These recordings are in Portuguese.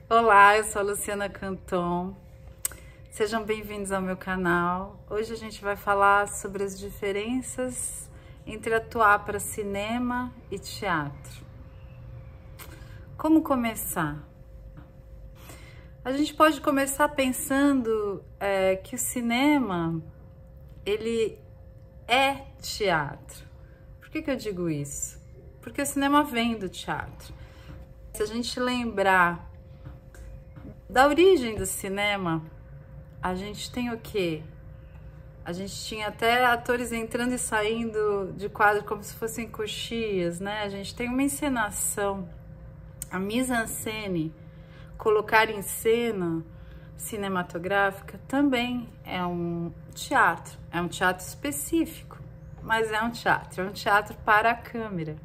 Olá, eu sou a Luciana Canton. Sejam bem-vindos ao meu canal. Hoje a gente vai falar sobre as diferenças entre atuar para cinema e teatro. Como começar? A gente pode começar pensando que o cinema, ele é teatro. Por que eu digo isso? Porque o cinema vem do teatro. Se a gente lembrar da origem do cinema, a gente tem o quê? A gente tinha até atores entrando e saindo de quadro como se fossem coxias, né? A gente tem uma encenação, a mise-en-scène, colocar em cena cinematográfica também é um teatro específico, mas é um teatro para a câmera,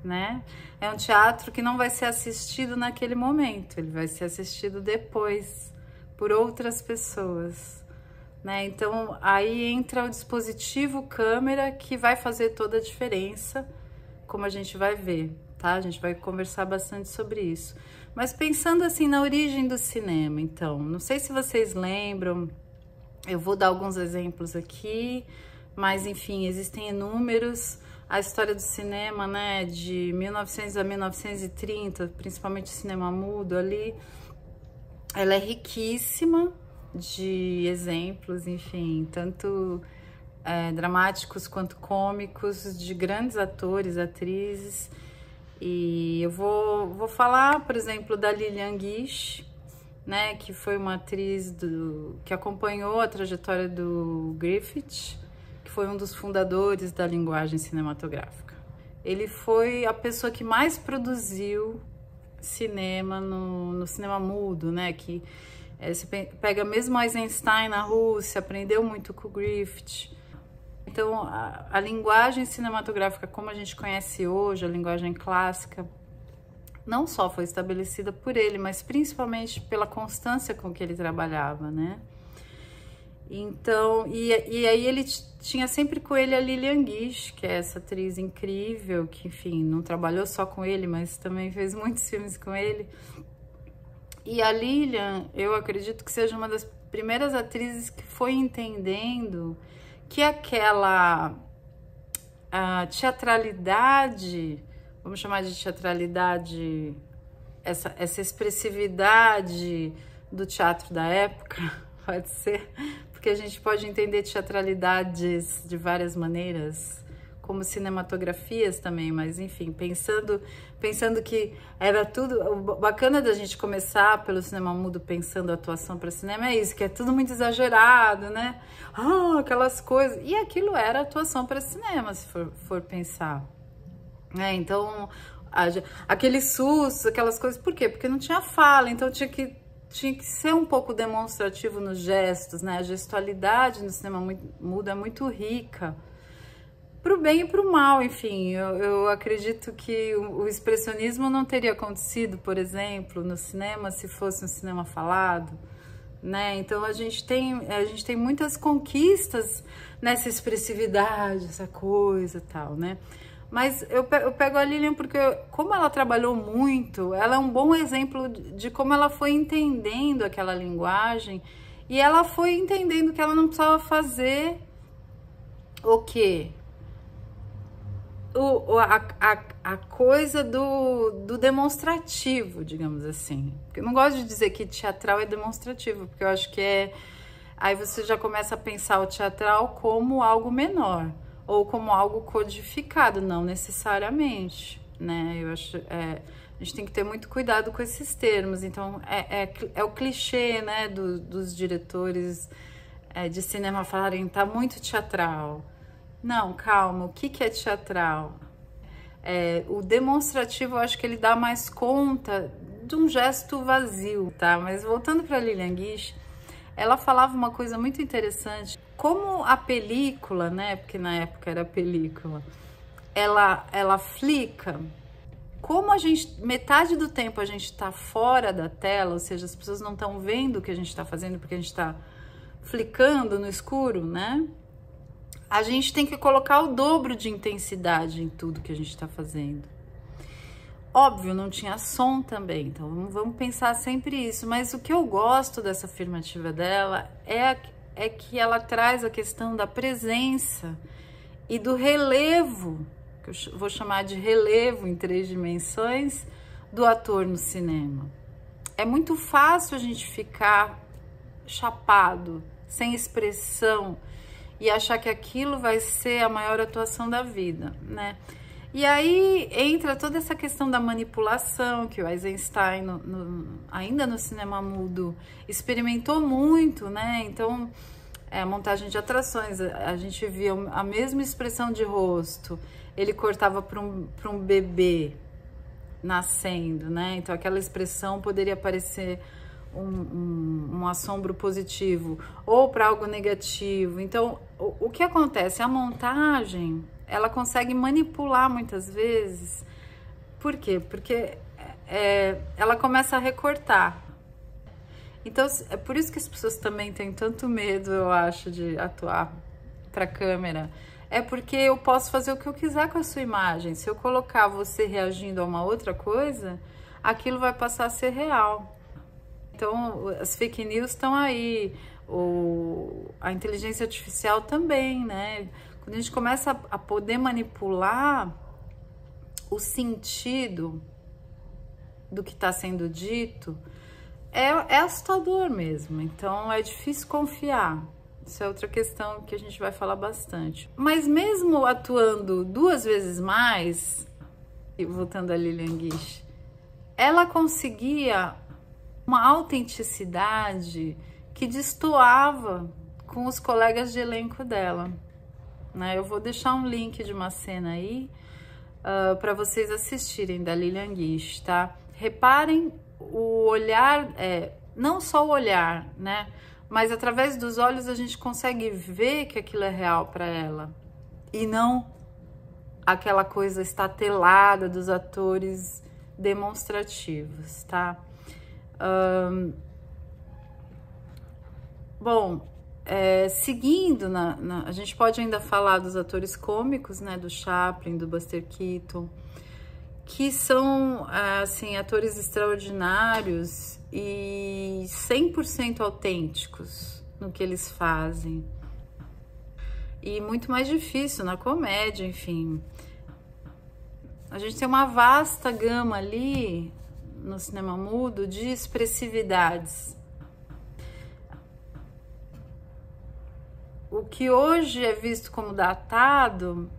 né? É um teatro que não vai ser assistido naquele momento, ele vai ser assistido depois por outras pessoas, né? Então aí entra o dispositivo câmera que vai fazer toda a diferença, como a gente vai ver, tá? A gente vai conversar bastante sobre isso. Mas pensando assim na origem do cinema, então, não sei se vocês lembram, eu vou dar alguns exemplos aqui, mas enfim, existem inúmeros. A história do cinema, né, de 1900 a 1930, principalmente o cinema mudo ali, ela é riquíssima de exemplos, enfim, tanto dramáticos quanto cômicos, de grandes atores, atrizes. E eu vou falar, por exemplo, da Lillian Gish, né, que foi uma atriz que acompanhou a trajetória do Griffith, que foi um dos fundadores da linguagem cinematográfica. Ele foi a pessoa que mais produziu cinema no cinema mudo, né? Que você pega mesmo Eisenstein na Rússia, aprendeu muito com o Griffith. Então, a linguagem cinematográfica como a gente conhece hoje, a linguagem clássica, não só foi estabelecida por ele, mas principalmente pela constância com que ele trabalhava, né? Então, e aí ele tinha sempre com ele a Lillian Gish, que é essa atriz incrível, que, enfim, não trabalhou só com ele, mas também fez muitos filmes com ele. E a Lillian, eu acredito que seja uma das primeiras atrizes que foi entendendo que aquela teatralidade, vamos chamar de teatralidade, essa expressividade do teatro da época, pode ser, porque a gente pode entender teatralidades de várias maneiras, como cinematografias também, mas enfim, pensando que era tudo. O bacana da gente começar pelo cinema mudo pensando a atuação para cinema é isso, que é tudo muito exagerado, né? Aquelas coisas. E aquilo era atuação para cinema, se for pensar. Então, aqueles sustos, aquelas coisas, por quê? Porque não tinha fala, então tinha que ser um pouco demonstrativo nos gestos, né? A gestualidade no cinema mudo é muito rica, pro bem e pro mal, enfim. Eu acredito que o expressionismo não teria acontecido, por exemplo, no cinema, se fosse um cinema falado, né? Então a gente tem muitas conquistas nessa expressividade, essa coisa e tal, né? Mas eu pego a Lillian porque, como ela trabalhou muito, ela é um bom exemplo de como ela foi entendendo aquela linguagem e ela foi entendendo que ela não precisava fazer o quê? A coisa do demonstrativo, digamos assim. Eu não gosto de dizer que teatral é demonstrativo, porque eu acho que aí você já começa a pensar o teatral como algo menor, ou como algo codificado, não necessariamente, né? Eu acho, a gente tem que ter muito cuidado com esses termos. Então, é o clichê, né, dos diretores de cinema falarem, tá muito teatral. Não, calma, o que é teatral? O demonstrativo, eu acho que ele dá mais conta de um gesto vazio, tá? Mas voltando para Lillian Gish, ela falava uma coisa muito interessante, como a película, né, porque na época era película, ela flica, como metade do tempo a gente tá fora da tela, ou seja, as pessoas não estão vendo o que a gente tá fazendo porque a gente tá flicando no escuro, né? A gente tem que colocar o dobro de intensidade em tudo que a gente tá fazendo. Óbvio, não tinha som também, então vamos pensar sempre isso. Mas o que eu gosto dessa afirmativa dela é que ela traz a questão da presença e do relevo, que eu vou chamar de relevo em 3 dimensões, do ator no cinema. É muito fácil a gente ficar chapado, sem expressão, e achar que aquilo vai ser a maior atuação da vida, né? E aí entra toda essa questão da manipulação, que o Eisenstein, ainda no cinema mudo, experimentou muito, né? Então, a montagem de atrações, a gente via a mesma expressão de rosto, ele cortava para um bebê nascendo, né? Então, aquela expressão poderia parecer um assombro positivo ou para algo negativo. Então, o que acontece? A montagem, ela consegue manipular muitas vezes. Por quê? Porque ela começa a recortar. Então, é por isso que as pessoas também têm tanto medo, eu acho, de atuar para a câmera. É porque eu posso fazer o que eu quiser com a sua imagem. Se eu colocar você reagindo a uma outra coisa, aquilo vai passar a ser real. Então, as fake news estão aí, a inteligência artificial também, né? Quando a gente começa a poder manipular o sentido do que está sendo dito, é assustador mesmo. Então, é difícil confiar. Isso é outra questão que a gente vai falar bastante. Mas mesmo atuando 2 vezes mais, e voltando a Lilian Guiche, ela conseguia uma autenticidade que destoava com os colegas de elenco dela, né? Eu vou deixar um link de uma cena aí para vocês assistirem, da Lilian Guiche, tá? Reparem o olhar, não só o olhar, né? Mas através dos olhos a gente consegue ver que aquilo é real para ela e não aquela coisa estatelada dos atores demonstrativos, tá? Bom, seguindo, a gente pode ainda falar dos atores cômicos, né, do Chaplin, do Buster Keaton, que são, assim, atores extraordinários e 100% autênticos no que eles fazem. E muito mais difícil na comédia, enfim. A gente tem uma vasta gama ali no cinema mudo de expressividades. O que hoje é visto como datado,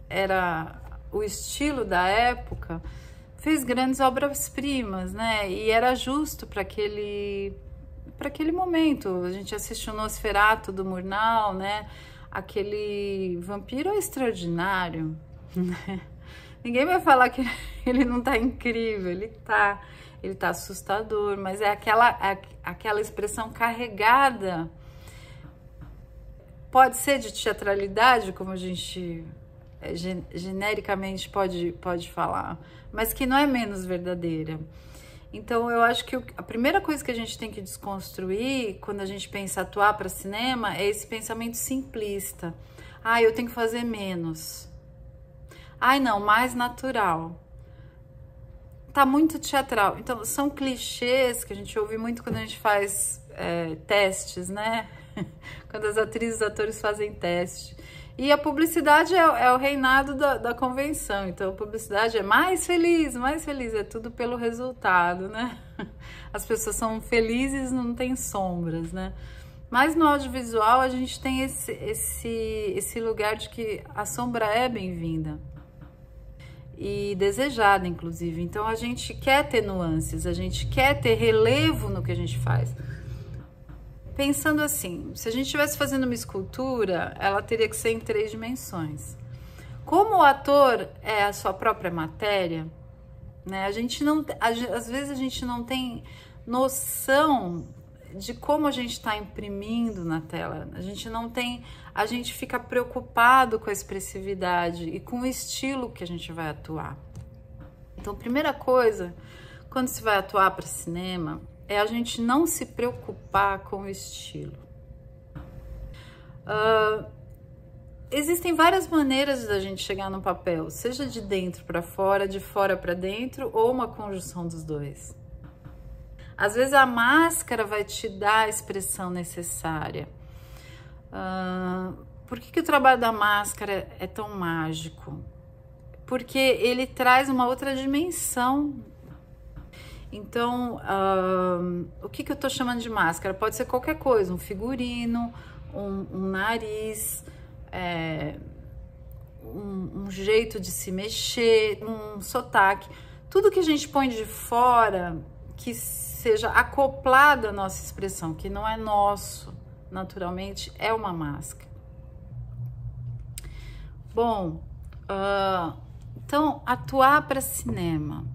era o estilo da época, fez grandes obras-primas, né? E era justo para aquele momento. A gente assistiu o Nosferatu do Murnau, né? Aquele vampiro é extraordinário, né? Ninguém vai falar que ele não tá incrível, ele tá assustador, mas é aquela expressão carregada. Pode ser de teatralidade, como a gente genericamente pode falar, mas que não é menos verdadeira. Então, eu acho que a primeira coisa que a gente tem que desconstruir quando a gente pensa atuar para cinema é esse pensamento simplista. Ah, eu tenho que fazer menos. Ai, não, mais natural. Tá muito teatral. Então, são clichês que a gente ouve muito quando a gente faz testes, né? Quando as atrizes e atores fazem teste. E a publicidade é o reinado da convenção. Então, a publicidade é mais feliz, é tudo pelo resultado, né? As pessoas são felizes, não tem sombras, né? Mas no audiovisual a gente tem esse lugar de que a sombra é bem-vinda e desejada, inclusive. Então, a gente quer ter nuances, a gente quer ter relevo no que a gente faz. Pensando assim, se a gente estivesse fazendo uma escultura, ela teria que ser em 3 dimensões. Como o ator é a sua própria matéria, né? Às vezes a gente não tem noção de como a gente está imprimindo na tela. A gente fica preocupado com a expressividade e com o estilo que a gente vai atuar. Então, primeira coisa, quando se vai atuar para cinema, é a gente não se preocupar com o estilo. Existem várias maneiras da gente chegar no papel, seja de dentro para fora, de fora para dentro, ou uma conjunção dos dois. Às vezes a máscara vai te dar a expressão necessária. Por que o trabalho da máscara é tão mágico? Porque ele traz uma outra dimensão. Então, o que eu tô chamando de máscara? Pode ser qualquer coisa, um figurino, um nariz, um jeito de se mexer, um sotaque. Tudo que a gente põe de fora, que seja acoplado à nossa expressão, que não é nosso, naturalmente, é uma máscara. Bom, então, atuar para cinema.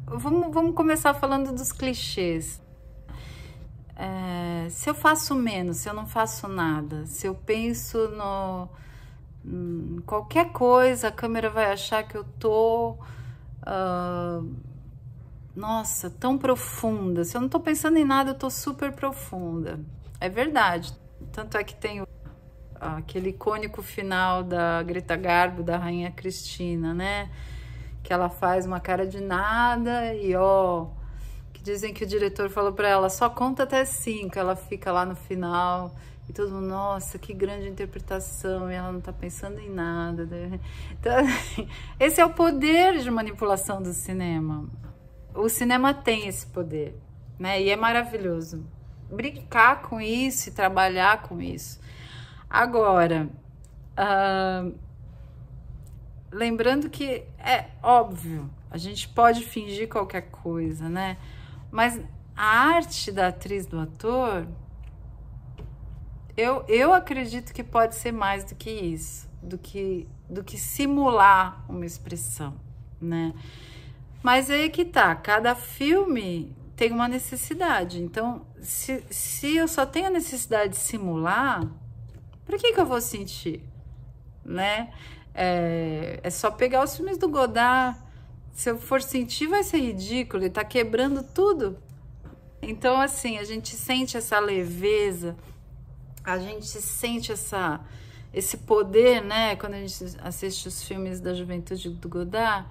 Vamos começar falando dos clichês. Se eu faço menos, se eu não faço nada, se eu penso em qualquer coisa, a câmera vai achar que eu tô, nossa, tão profunda. Se eu não tô pensando em nada, eu tô super profunda. É verdade. Tanto é que tem aquele icônico final da Greta Garbo, da Rainha Cristina, né? Que ela faz uma cara de nada e que dizem que o diretor falou para ela, só conta até 5, ela fica lá no final e todo mundo, nossa, que grande interpretação, e ela não tá pensando em nada. Então, esse é o poder de manipulação do cinema. O cinema tem esse poder, né? E é maravilhoso brincar com isso e trabalhar com isso. Agora, lembrando que é óbvio, a gente pode fingir qualquer coisa, né? Mas a arte da atriz, do ator, eu acredito que pode ser mais do que isso, do que simular uma expressão, né? Mas aí que tá, cada filme tem uma necessidade. Então, se eu só tenho a necessidade de simular, por que eu vou sentir, né? É só pegar os filmes do Godard. Se eu for sentir, vai ser ridículo. Ele tá quebrando tudo. Então, assim, a gente sente essa leveza, a gente sente esse poder, né? Quando a gente assiste os filmes da juventude do Godard,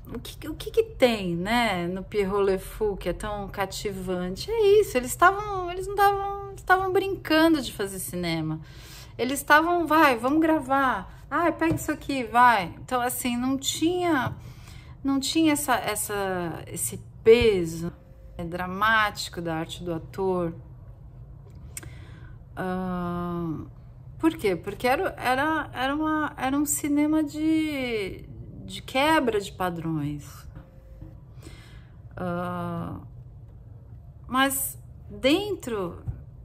o que tem, né? No Pierrot Le Fou, que é tão cativante. É isso, eles não estavam brincando de fazer cinema. Eles estavam, vamos gravar. Pega isso aqui, vai. Então, assim, não tinha esse peso dramático da arte do ator. Por quê? Porque era um cinema de quebra de padrões. Mas dentro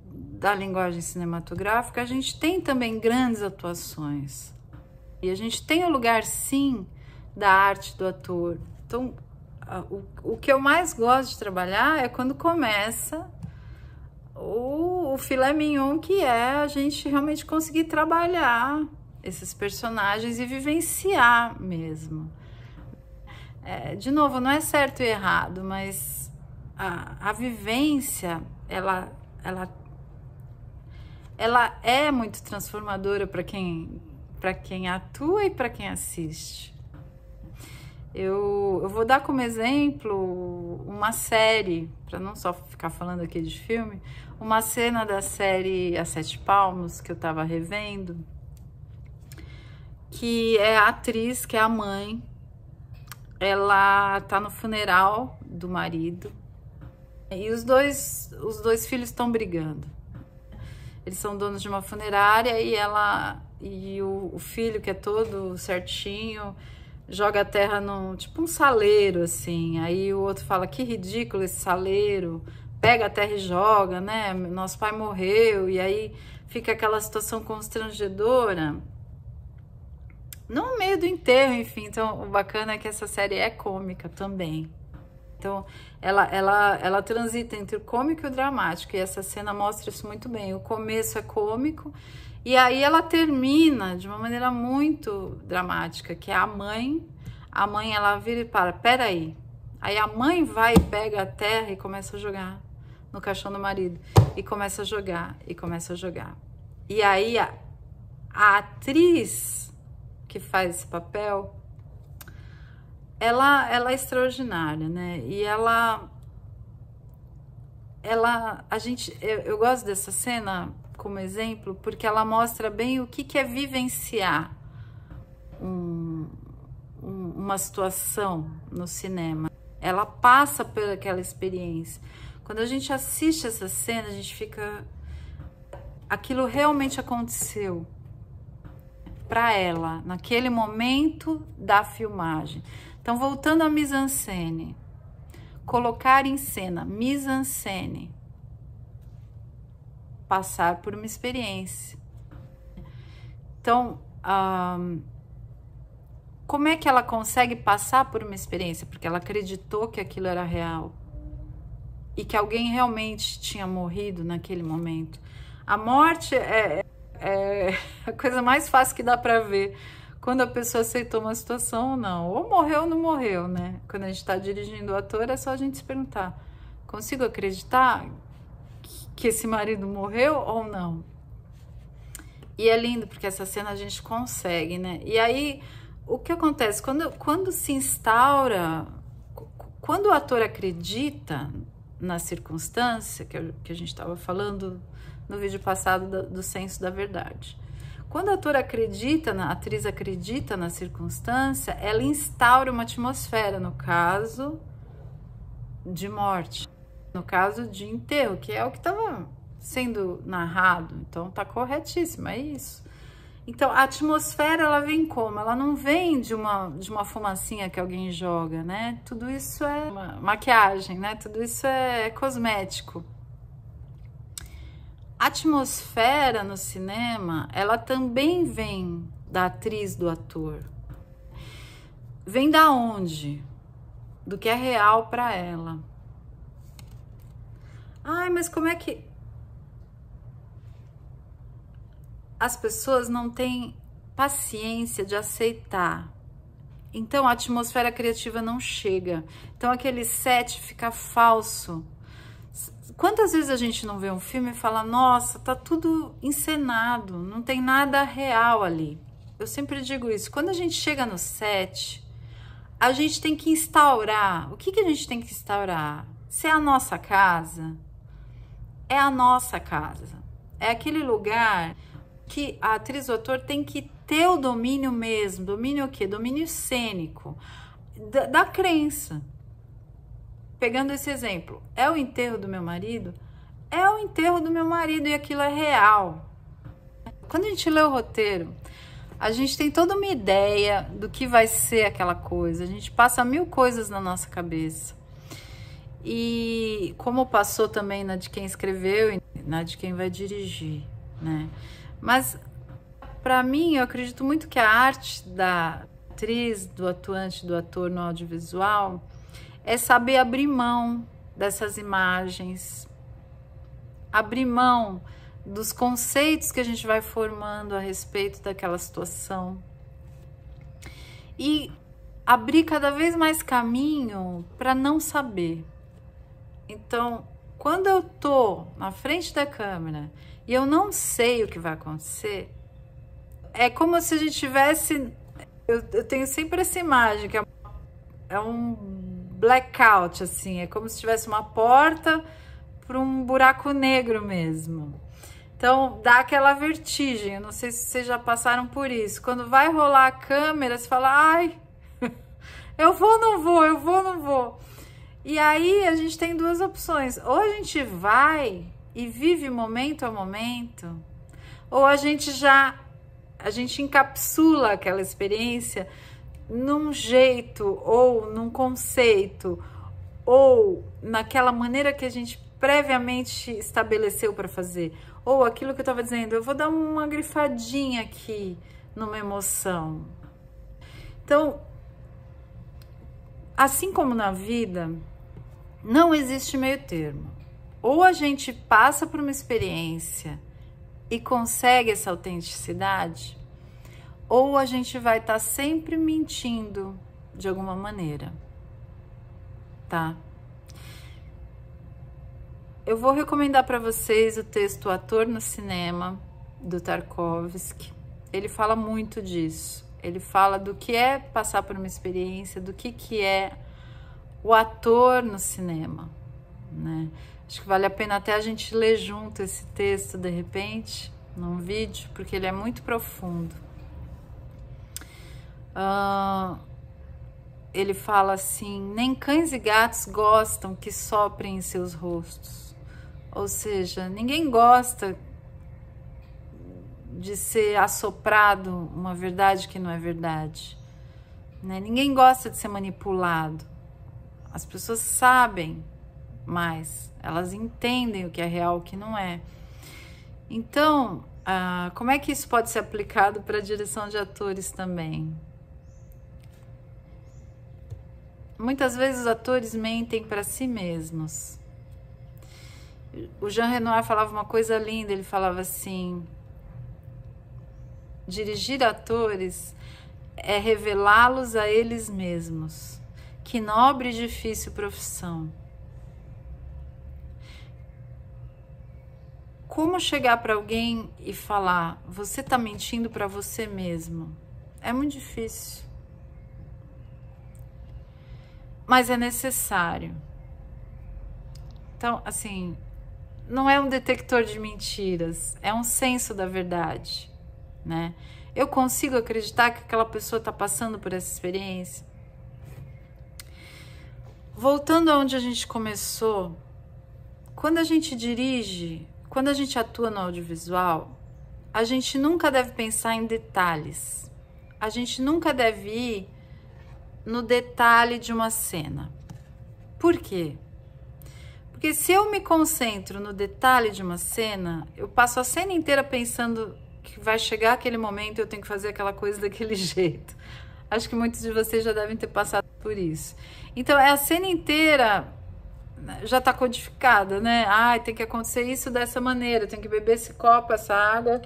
da linguagem cinematográfica, a gente tem também grandes atuações. E a gente tem o lugar, sim, da arte do ator. Então, o que eu mais gosto de trabalhar é quando começa o filé mignon, que é a gente realmente conseguir trabalhar esses personagens e vivenciar mesmo. De novo, não é certo e errado, mas a vivência, ela é muito transformadora para quem atua e para quem assiste. Eu vou dar como exemplo uma série, para não só ficar falando aqui de filme, uma cena da série A Sete Palmos, que eu estava revendo, que é a atriz, que é a mãe, ela tá no funeral do marido e os dois filhos estão brigando. Eles são donos de uma funerária e o filho, que é todo certinho, joga a terra tipo um saleiro, assim. Aí o outro fala, que ridículo esse saleiro, pega a terra e joga, né? Nosso pai morreu. E aí fica aquela situação constrangedora no meio do enterro, enfim. Então, o bacana é que essa série é cômica também. Então, ela transita entre o cômico e o dramático, e essa cena mostra isso muito bem. O começo é cômico, e aí ela termina de uma maneira muito dramática, que é a mãe, ela vira e fala, peraí. Aí a mãe vai e pega a terra e começa a jogar no caixão do marido, e começa a jogar, e começa a jogar. E aí a atriz que faz esse papel, ela é extraordinária, né? E eu gosto dessa cena como exemplo, porque ela mostra bem o que é vivenciar uma situação no cinema. Ela passa por aquela experiência. Quando a gente assiste essa cena, a gente fica... Aquilo realmente aconteceu para ela, naquele momento da filmagem. Então, voltando à mise-en-scène. Colocar em cena, mise-en-scène. Passar por uma experiência. Então, como é que ela consegue passar por uma experiência? Porque ela acreditou que aquilo era real. E que alguém realmente tinha morrido naquele momento. A morte é a coisa mais fácil que dá para ver quando a pessoa aceitou uma situação ou não. Ou morreu ou não morreu, né? Quando a gente está dirigindo o ator, é só a gente se perguntar: consigo acreditar que esse marido morreu ou não? E é lindo, porque essa cena a gente consegue, né? E aí, o que acontece? Quando se instaura... Quando o ator acredita na circunstância, que a gente estava falando no vídeo passado do senso da verdade. Quando a atriz acredita na circunstância, ela instaura uma atmosfera, no caso de morte, no caso de enterro, que é o que estava sendo narrado. Então tá corretíssimo, é isso. Então a atmosfera, ela vem como? Ela não vem de uma fumacinha que alguém joga, né? Tudo isso é uma maquiagem, né? Tudo isso é cosmético. A atmosfera no cinema, ela também vem da atriz, do ator. Vem da onde? Do que é real para ela. Ai, mas como é que... As pessoas não têm paciência de aceitar. Então a atmosfera criativa não chega. Então aquele set fica falso. Quantas vezes a gente não vê um filme e fala: nossa, tá tudo encenado, não tem nada real ali. Eu sempre digo isso. Quando a gente chega no set, a gente tem que instaurar. O que a gente tem que instaurar? Se é a nossa casa, é a nossa casa. É aquele lugar que a atriz ou ator tem que ter o domínio mesmo. Domínio o quê? Domínio cênico. Da crença. Pegando esse exemplo, é o enterro do meu marido? É o enterro do meu marido e aquilo é real. Quando a gente lê o roteiro, a gente tem toda uma ideia do que vai ser aquela coisa. A gente passa 1000 coisas na nossa cabeça. E como passou também na de quem escreveu e na de quem vai dirigir, né? Mas, para mim, eu acredito muito que a arte da atriz, do atuante, do ator no audiovisual é saber abrir mão dessas imagens, abrir mão dos conceitos que a gente vai formando a respeito daquela situação e abrir cada vez mais caminho para não saber. Então, quando eu tô na frente da câmera e eu não sei o que vai acontecer, é como se a gente tivesse... Eu tenho sempre essa imagem, que é um blackout, assim, é como se tivesse uma porta para um buraco negro mesmo. Então, dá aquela vertigem. Eu não sei se vocês já passaram por isso. Quando vai rolar a câmera, você fala: ai, eu vou ou não vou, eu vou ou não vou. E aí, a gente tem duas opções. Ou a gente vai e vive momento a momento, ou a gente encapsula aquela experiência num jeito, ou num conceito, ou naquela maneira que a gente previamente estabeleceu para fazer. Ou aquilo que eu estava dizendo, eu vou dar uma grifadinha aqui numa emoção. Então, assim como na vida, não existe meio termo. Ou a gente passa por uma experiência e consegue essa autenticidade, ou a gente vai estar sempre mentindo de alguma maneira, tá? Eu vou recomendar para vocês o texto O Ator no Cinema, do Tarkovsky, ele fala muito disso. Ele fala do que é passar por uma experiência, do que é o ator no cinema, né? Acho que vale a pena até a gente ler junto esse texto, de repente, num vídeo, porque ele é muito profundo. Ele fala assim: nem cães e gatos gostam que soprem em seus rostos. Ou seja, ninguém gosta de ser assoprado uma verdade que não é verdade, né? Ninguém gosta de ser manipulado. As pessoas sabem mais, elas entendem o que é real, o que não é. Então, como é que isso pode ser aplicado para a direção de atores também? Muitas vezes os atores mentem para si mesmos. O Jean Renoir falava uma coisa linda, ele falava assim: dirigir atores é revelá-los a eles mesmos. Que nobre e difícil profissão. Como chegar para alguém e falar: você está mentindo para você mesmo? É muito difícil. Mas é necessário. Então, assim, não é um detector de mentiras, é um senso da verdade, né? Eu consigo acreditar que aquela pessoa está passando por essa experiência? Voltando aonde a gente começou, quando a gente dirige, quando a gente atua no audiovisual, a gente nunca deve pensar em detalhes. A gente nunca deve ir no detalhe de uma cena. Por quê? Porque se eu me concentro no detalhe de uma cena, eu passo a cena inteira pensando que vai chegar aquele momento e eu tenho que fazer aquela coisa daquele jeito. Acho que muitos de vocês já devem ter passado por isso. Então, a cena inteira já está codificada, né? Ah, tem que acontecer isso dessa maneira, tem que beber esse copo, essa água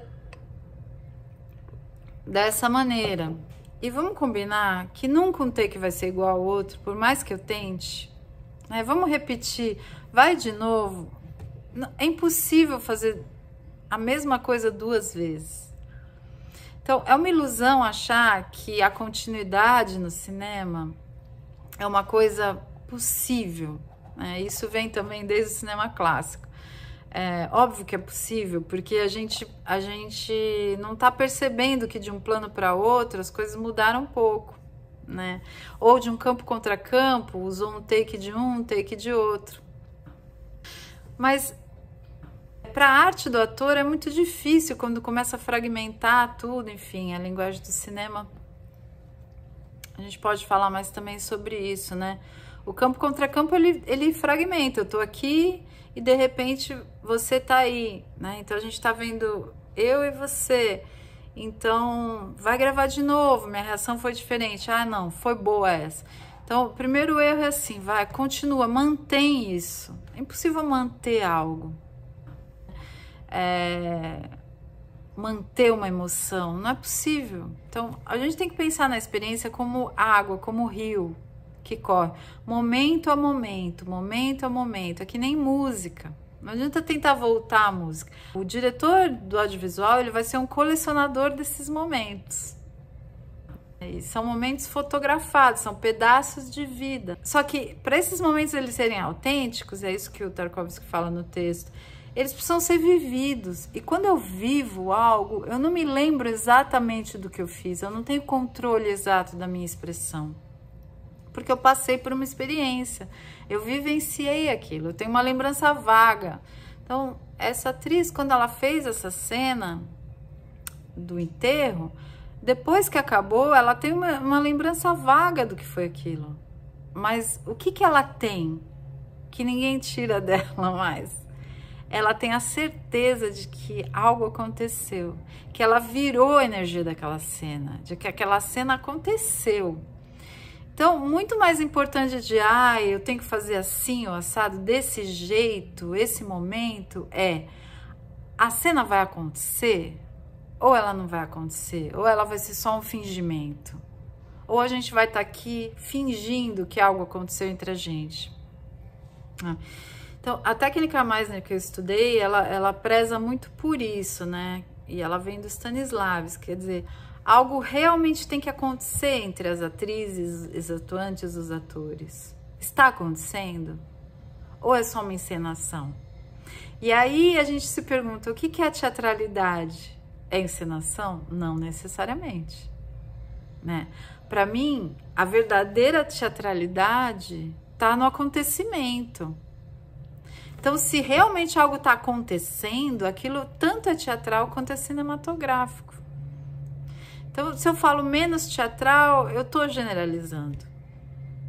dessa maneira. E vamos combinar que nunca um take vai ser igual ao outro, por mais que eu tente, né? Vamos repetir, vai de novo. É impossível fazer a mesma coisa duas vezes. Então, é uma ilusão achar que a continuidade no cinema é uma coisa possível, né? Isso vem também desde o cinema clássico. É óbvio que é possível, porque a gente não está percebendo que de um plano para outro as coisas mudaram um pouco, né? Ou de um campo contra campo, usou um take de um take de outro. Mas para a arte do ator é muito difícil quando começa a fragmentar tudo, enfim, a linguagem do cinema. A gente pode falar mais também sobre isso, né? O campo contra campo, ele fragmenta. Eu tô aqui e de repente você tá aí, né? Então a gente tá vendo eu e você. Então vai gravar de novo, minha reação foi diferente. Ah, não, foi boa essa. Então o primeiro erro é assim, vai, continua, mantém isso. É impossível manter algo. Manter uma emoção, não é possível. Então a gente tem que pensar na experiência como água, como rio que corre, momento a momento, momento a momento. É que nem música, não adianta tentar voltar a música. O diretor do audiovisual, ele vai ser um colecionador desses momentos. E são momentos fotografados, são pedaços de vida. Só que para esses momentos eles serem autênticos, é isso que o Tarkovsky fala no texto, eles precisam ser vividos. E quando eu vivo algo, eu não me lembro exatamente do que eu fiz, eu não tenho controle exato da minha expressão. Porque eu passei por uma experiência, eu vivenciei aquilo, eu tenho uma lembrança vaga. Então, essa atriz, quando ela fez essa cena do enterro, depois que acabou, ela tem uma lembrança vaga do que foi aquilo. Mas o que ela tem que ninguém tira dela mais? Ela tem a certeza de que algo aconteceu, que ela virou a energia daquela cena, de que aquela cena aconteceu. Então, muito mais importante de, eu tenho que fazer assim, ou assado, desse jeito, esse momento, a cena vai acontecer, ou ela não vai acontecer, ou ela vai ser só um fingimento, ou a gente vai estar aqui fingindo que algo aconteceu entre a gente. Então, a técnica Meisner que eu estudei, ela preza muito por isso, né? e ela vem do Stanislavski, quer dizer, algo realmente tem que acontecer entre as atrizes, os atuantes, os atores. Está acontecendo? Ou é só uma encenação? E aí a gente se pergunta, o que é teatralidade? É encenação? Não necessariamente, né? Para mim, a verdadeira teatralidade está no acontecimento. Então, se realmente algo está acontecendo, aquilo tanto é teatral quanto é cinematográfico. Então, se eu falo menos teatral, eu estou generalizando,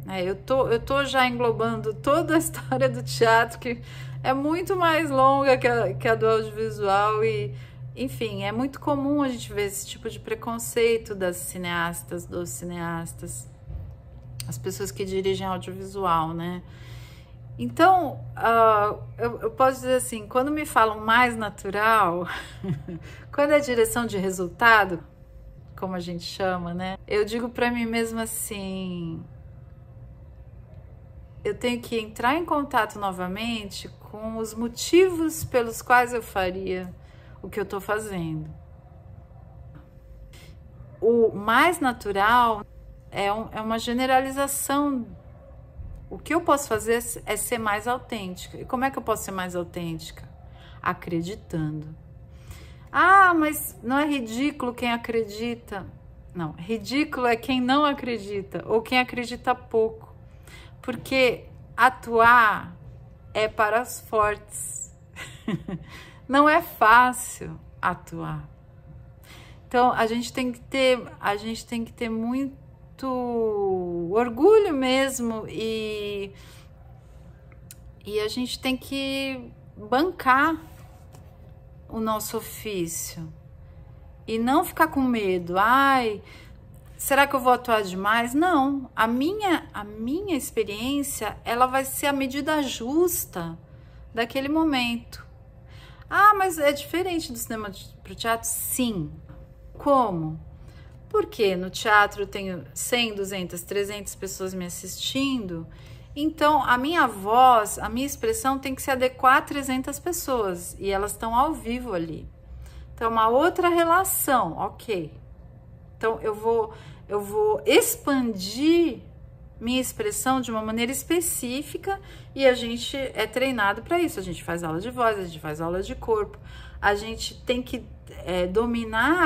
né? Eu tô já englobando toda a história do teatro, que é muito mais longa que a do audiovisual e, enfim, é muito comum a gente ver esse tipo de preconceito das cineastas, dos cineastas, as pessoas que dirigem audiovisual, né? Então, eu posso dizer assim, quando me falam mais natural, quando é direção de resultado, como a gente chama, né? Eu digo para mim mesma assim, eu tenho que entrar em contato novamente com os motivos pelos quais eu faria o que eu tô fazendo. O mais natural é uma generalização. O que eu posso fazer é ser mais autêntica. E como é que eu posso ser mais autêntica? Acreditando. Ah, mas não é ridículo quem acredita? Não, ridículo é quem não acredita ou quem acredita pouco. Porque atuar é para os fortes. Não é fácil atuar. Então, a gente tem que ter muito orgulho mesmo e a gente tem que bancar o nosso ofício e não ficar com medo. Ai, será que eu vou atuar demais? Não, a minha experiência, ela vai ser a medida justa daquele momento. Ah, mas é diferente do cinema para o teatro? Sim. Como? Porque no teatro eu tenho 100, 200, 300 pessoas me assistindo, então a minha voz, a minha expressão tem que se adequar a 300 pessoas e elas estão ao vivo ali. Então, uma outra relação, ok. Então, eu vou expandir minha expressão de uma maneira específica e a gente é treinado para isso. A gente faz aula de voz, a gente faz aula de corpo, a gente tem que dominar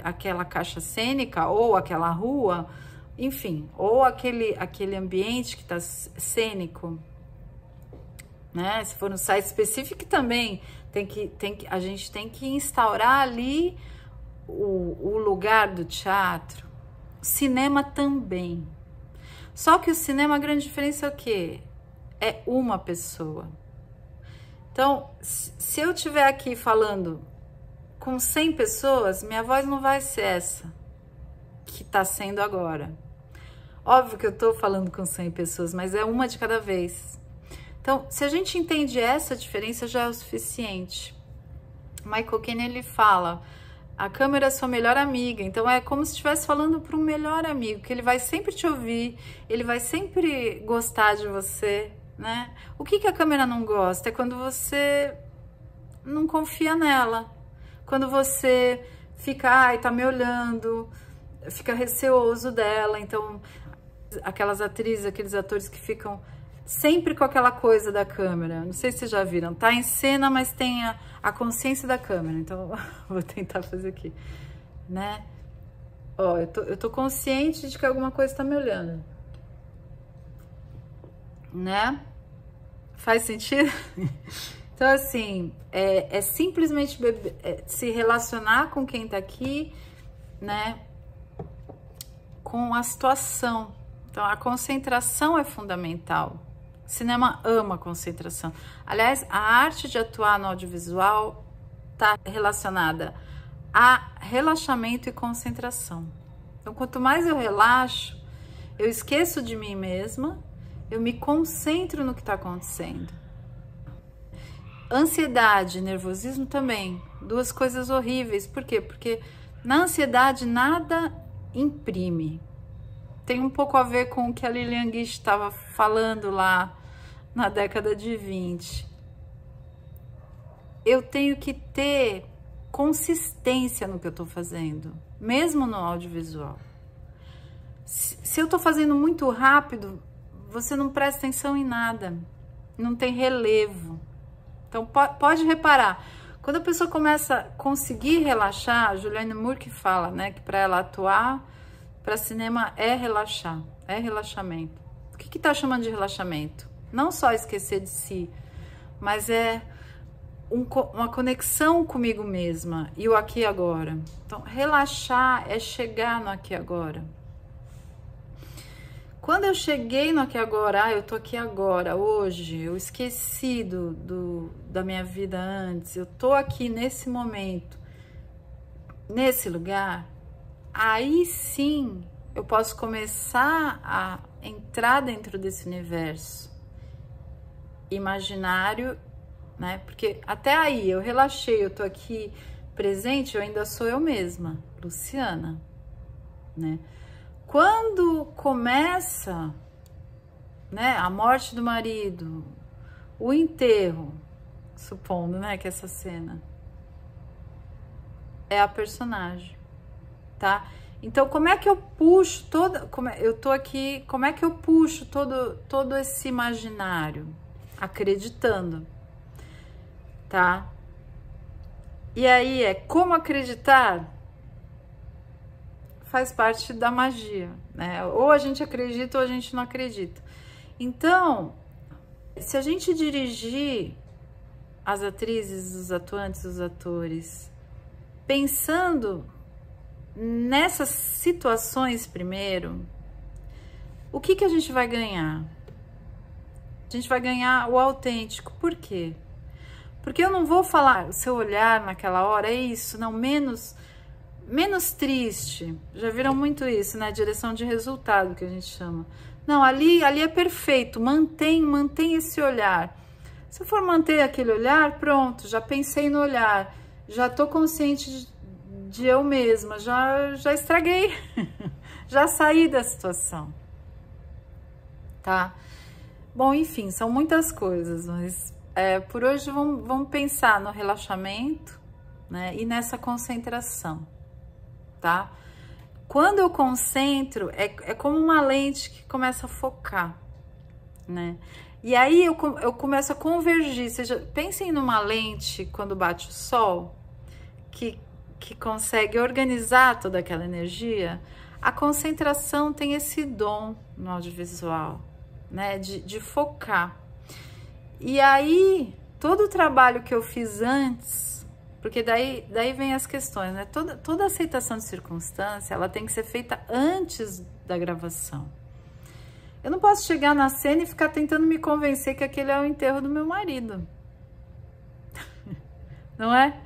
aquela caixa cênica ou aquela rua, enfim, ou aquele ambiente que está cênico, né? Se for no site específico também a gente tem que instaurar ali o lugar do teatro. Cinema também. Só que o cinema, a grande diferença é o quê? É uma pessoa. Então, se eu estiver aqui falando com 100 pessoas, minha voz não vai ser essa que está sendo agora. Óbvio que eu estou falando com 100 pessoas, mas é uma de cada vez. Então, se a gente entende essa diferença, já é o suficiente. Michael Caine, ele fala, a câmera é sua melhor amiga. Então, é como se estivesse falando para um melhor amigo, que ele vai sempre te ouvir, ele vai sempre gostar de você, né? O que a câmera não gosta? É quando você não confia nela. Quando você fica, ai, tá me olhando, fica receoso dela. Então, aquelas atrizes, aqueles atores que ficam sempre com aquela coisa da câmera. Não sei se vocês já viram. Tá em cena, mas tem a consciência da câmera. Então, vou tentar fazer aqui, né? Ó, eu tô consciente de que alguma coisa tá me olhando. Né? Faz sentido? Então, assim, é simplesmente se relacionar com quem tá aqui, né? Com a situação. Então, a concentração é fundamental. O cinema ama a concentração. Aliás, a arte de atuar no audiovisual tá relacionada a relaxamento e concentração. Então, quanto mais eu relaxo, eu esqueço de mim mesma, eu me concentro no que está acontecendo. Ansiedade, nervosismo também, duas coisas horríveis. Por quê? Porque na ansiedade nada imprime. Tem um pouco a ver com o que a Lillian Gish estava falando lá na década de 20. Eu tenho que ter consistência no que eu tô fazendo, mesmo no audiovisual. Se eu tô fazendo muito rápido, você não presta atenção em nada, não tem relevo. Então, pode reparar, quando a pessoa começa a conseguir relaxar, a Julianne Moore que fala, né, que para ela atuar para cinema é relaxar, é relaxamento. O que tá chamando de relaxamento? Não só esquecer de si, mas é uma conexão comigo mesma e o aqui e agora. Então, relaxar é chegar no aqui e agora. Quando eu cheguei no aqui e agora, eu tô aqui agora, hoje, eu esqueci da minha vida antes, eu tô aqui nesse momento, nesse lugar, aí sim eu posso começar a entrar dentro desse universo imaginário, né? Porque até aí eu relaxei, eu tô aqui presente, eu ainda sou eu mesma, Luciana, né? Quando começa, né, a morte do marido, o enterro, supondo, né, que essa cena é a personagem, tá? Então, como é que eu puxo eu tô aqui, como é que eu puxo todo esse imaginário? Acreditando, tá? E aí como acreditar? Faz parte da magia, né? Ou a gente acredita ou a gente não acredita. Então, se a gente dirigir as atrizes, os atuantes, os atores, pensando nessas situações primeiro, o que a gente vai ganhar? A gente vai ganhar o autêntico. Por quê? Porque eu não vou falar, o seu olhar naquela hora é isso, não, menos triste. Já viram muito isso, né? Direção de resultado, que a gente chama. Não, ali é perfeito, mantém esse olhar. Se eu for manter aquele olhar, pronto, já pensei no olhar, já tô consciente de eu mesma, já estraguei, já saí da situação, tá? Bom, enfim, são muitas coisas, mas por hoje vamos pensar no relaxamento, né? E nessa concentração. Tá? Quando eu concentro, é como uma lente que começa a focar, né? E aí eu começo a convergir. Seja, pensem numa lente quando bate o sol, que consegue organizar toda aquela energia. A concentração tem esse dom no audiovisual, né? De focar. E aí, todo o trabalho que eu fiz antes, porque daí vem as questões, né? Toda aceitação de circunstância, ela tem que ser feita antes da gravação. Eu não posso chegar na cena e ficar tentando me convencer que aquele é o enterro do meu marido. Não é?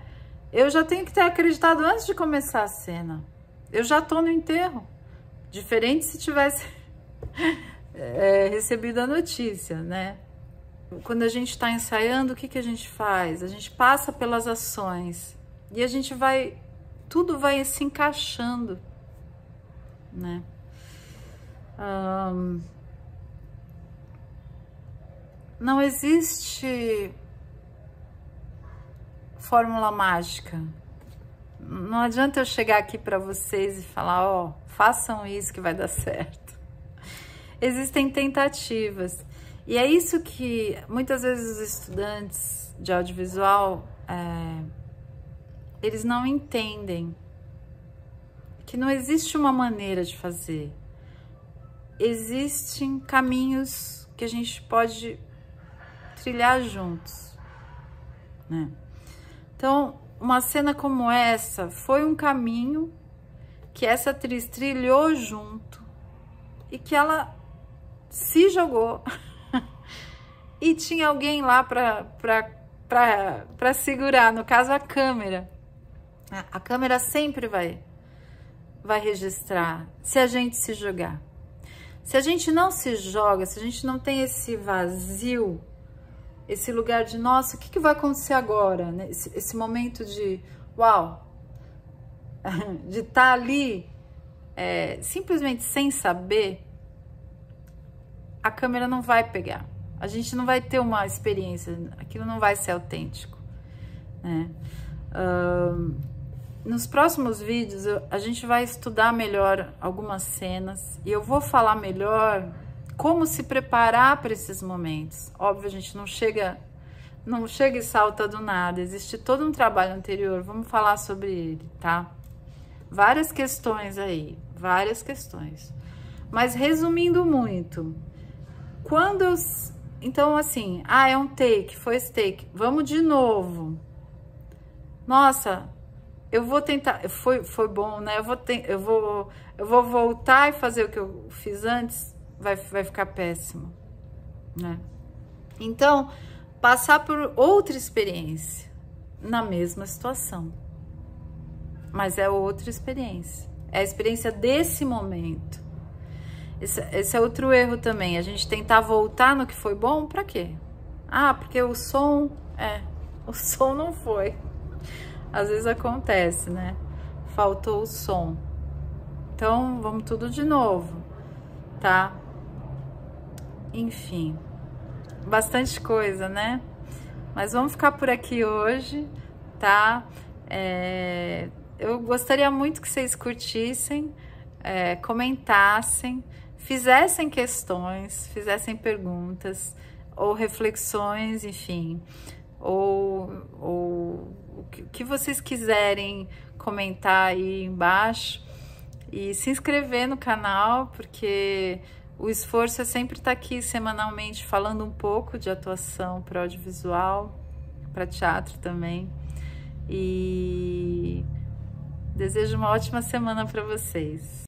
Eu já tenho que ter acreditado antes de começar a cena. Eu já tô no enterro. Diferente se tivesse recebido a notícia, né? Quando a gente está ensaiando, o que a gente faz? A gente passa pelas ações e a gente tudo vai se encaixando, né? Não existe fórmula mágica. Não adianta eu chegar aqui para vocês e falar, ó, façam isso que vai dar certo. Existem tentativas. E é isso que muitas vezes os estudantes de audiovisual, eles não entendem. Que não existe uma maneira de fazer. Existem caminhos que a gente pode trilhar juntos, né? Então, uma cena como essa foi um caminho que essa atriz trilhou junto e que ela se jogou. E tinha alguém lá para segurar, no caso a câmera. A câmera sempre vai registrar se a gente se jogar. Se a gente não se joga, se a gente não tem esse vazio, esse lugar de, nossa, o que vai acontecer agora? Né? Esse momento de, uau, de estar ali simplesmente sem saber, a câmera não vai pegar. A gente não vai ter uma experiência, aquilo não vai ser autêntico, né? Nos próximos vídeos a gente vai estudar melhor algumas cenas e eu vou falar melhor como se preparar para esses momentos. Óbvio, a gente não chega e salta do nada, existe todo um trabalho anterior, vamos falar sobre ele, tá? Várias questões aí, várias questões. Mas resumindo muito, então assim, é um take, foi esse take, vamos de novo. Nossa, eu vou tentar, foi bom, né? Eu vou voltar e fazer o que eu fiz antes, vai ficar péssimo, né? Então, passar por outra experiência na mesma situação. Mas é outra experiência. É a experiência desse momento. Esse é outro erro também. A gente tentar voltar no que foi bom, pra quê? Porque o som não foi. Às vezes acontece, né? Faltou o som. Então, vamos tudo de novo, tá? Enfim, bastante coisa, né? Mas vamos ficar por aqui hoje, tá? Eu gostaria muito que vocês curtissem, comentassem, fizessem questões, fizessem perguntas ou reflexões, enfim, ou o que vocês quiserem comentar aí embaixo e se inscrever no canal, porque o esforço é sempre estar aqui semanalmente falando um pouco de atuação para audiovisual, para teatro também. E desejo uma ótima semana para vocês.